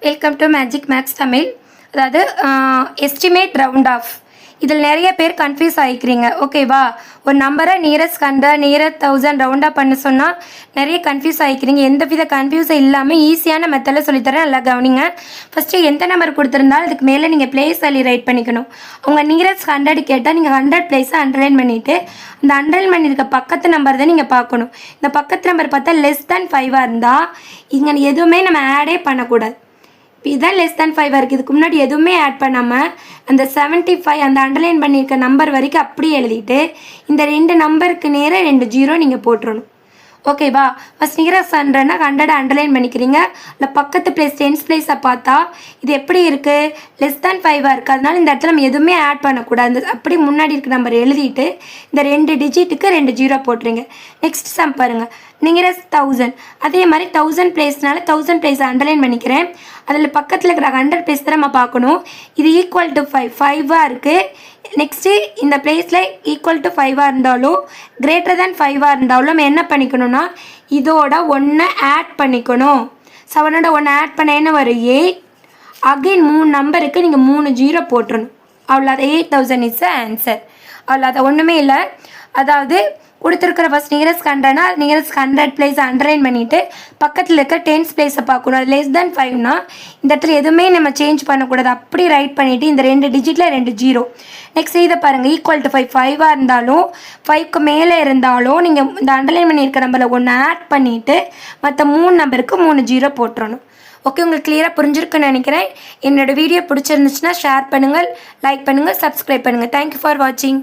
Welcome to magic maths Tamil. அதாவது estimate round of. இதில் நிறைய பேர் கன்ஃபியூஸ் ஆகிக்கிறீங்க. ஓகேவா? ஒரு நம்பரை நியரஸ்ட் 100 நியரஸ்ட் 1000 ரவுண்ட் ஆஃப் பண்ண சொன்னால் நிறைய கன்ஃபியூஸ் ஆகிக்கிறீங்க. எந்த வித கன்ஃபியூஸும் இல்லாமல் ஈஸியான மெத்தடில் சொல்லித்தரேன், நல்லா கவனிங்க. ஃபஸ்ட்டு எந்த நம்பர் கொடுத்துருந்தாலும் அதுக்கு மேலே நீங்கள் பிளேஸ் வேல்யூ ரைட் பண்ணிக்கணும். உங்கள் நியரஸ்ட் 100 கேட்டால் நீங்கள் 100 பிளேஸை அண்டர்லைன் பண்ணிவிட்டு அந்த அண்டர்லைன் பண்ணியிருக்க பக்கத்து நம்பர் தான் நீங்கள் பார்க்கணும். இந்த பக்கத்து நம்பர் பார்த்தா லெஸ் தேன் 5 இருந்தால் இங்கே எதுவுமே நம்ம ஆடே பண்ணக்கூடாது. இதுதான் லெஸ் தேன் 5 இருக்குது. இதுக்கு முன்னாடி எதுவுமே ஆட் பண்ணாமல் அந்த 75 அந்த அண்டர்லைன் பண்ணியிருக்க நம்பர் வரைக்கும் அப்படியே எழுதிட்டு இந்த 2 நம்பருக்கு நேராக 2 0 நீங்கள் போட்டுறணும். ஓகேவா? ஃபஸ்ட் நியரஸ்ட் 100னா 100 அண்டர்லைன் பண்ணிக்கிறீங்க. இல்லை பக்கத்து பிளேஸ் 10th பிளேஸை பார்த்தா இது எப்படி இருக்குது? லெஸ் தேன் 5 இருக்குது. அதனால இந்த இடத்துல நம்ம எதுவுமே ஆட் பண்ணக்கூடாது. அப்படி முன்னாடி இருக்க நம்பர் எழுதிட்டு இந்த 2 டிஜிட்டுக்கு 2 0 போட்டுருங்க. நெக்ஸ்ட் சம் பாருங்கள். நியரஸ்ட் 1000. அதே மாதிரி 1000 பிளேஸ்னால 1000 பிளேஸை அண்டர்லைன் பண்ணிக்கிறேன். அதில் பக்கத்தில் இருக்கிற 100 பிளேஸ் தான் நம்ம பார்க்கணும். இது ஈக்குவல் டு 5 இருக்குது. நெக்ஸ்ட்டு இந்த பிளேஸில் ஈக்குவல் டு 5 இருந்தாலும் கிரேட்டர் தேன் 5 இருந்தாலும் நம்ம என்ன பண்ணிக்கணும்னா இதோட 1 ஆட் பண்ணிக்கணும். 7ஓட 1 ஆட் பண்ண என்ன வரும்? 8. அகைன் 3 நம்பருக்கு நீங்கள் 3 0 போட்டுருணும். அவ்வளோ 8000 இஸ் ஆன்சர். அவ்வளோ அதை ஒன்றுமே இல்லை. அதாவது கொடுத்துருக்கிற ஃபஸ்ட் நியரஸ்ட் 100னா நியரஸ்ட் 100 பிளேஸை அண்டர்லைன் பண்ணிவிட்டு பக்கத்தில் இருக்க 10th பிளேஸை பார்க்கணும். அது லெஸ் தேன் 5னா இந்த இடத்துல எதுவுமே நம்ம சேஞ்ச் பண்ணக்கூடாது. அப்படி ரைட் பண்ணிவிட்டு இந்த 2 டிஜிட்டில் 2 0. நெக்ஸ்ட் இதை பாருங்கள். ஈக்குவல் டு 5 இருந்தாலும் 5க்கு மேலே இருந்தாலும் நீங்கள் இந்த அண்டர்லைன் பண்ணியிருக்க நம்பரில் 1 ஆட் பண்ணிவிட்டு மற்ற 3 நம்பருக்கு 3 0 போட்டுறணும். ஓகே, உங்களுக்கு கிளியராக புரிஞ்சிருக்குன்னு நினைக்கிறேன். என்னோடய வீடியோ பிடிச்சிருந்துச்சுன்னா ஷேர் பண்ணுங்கள், லைக் பண்ணுங்கள், சப்ஸ்கிரைப் பண்ணுங்கள். தேங்க்யூ ஃபார் வாட்சிங்.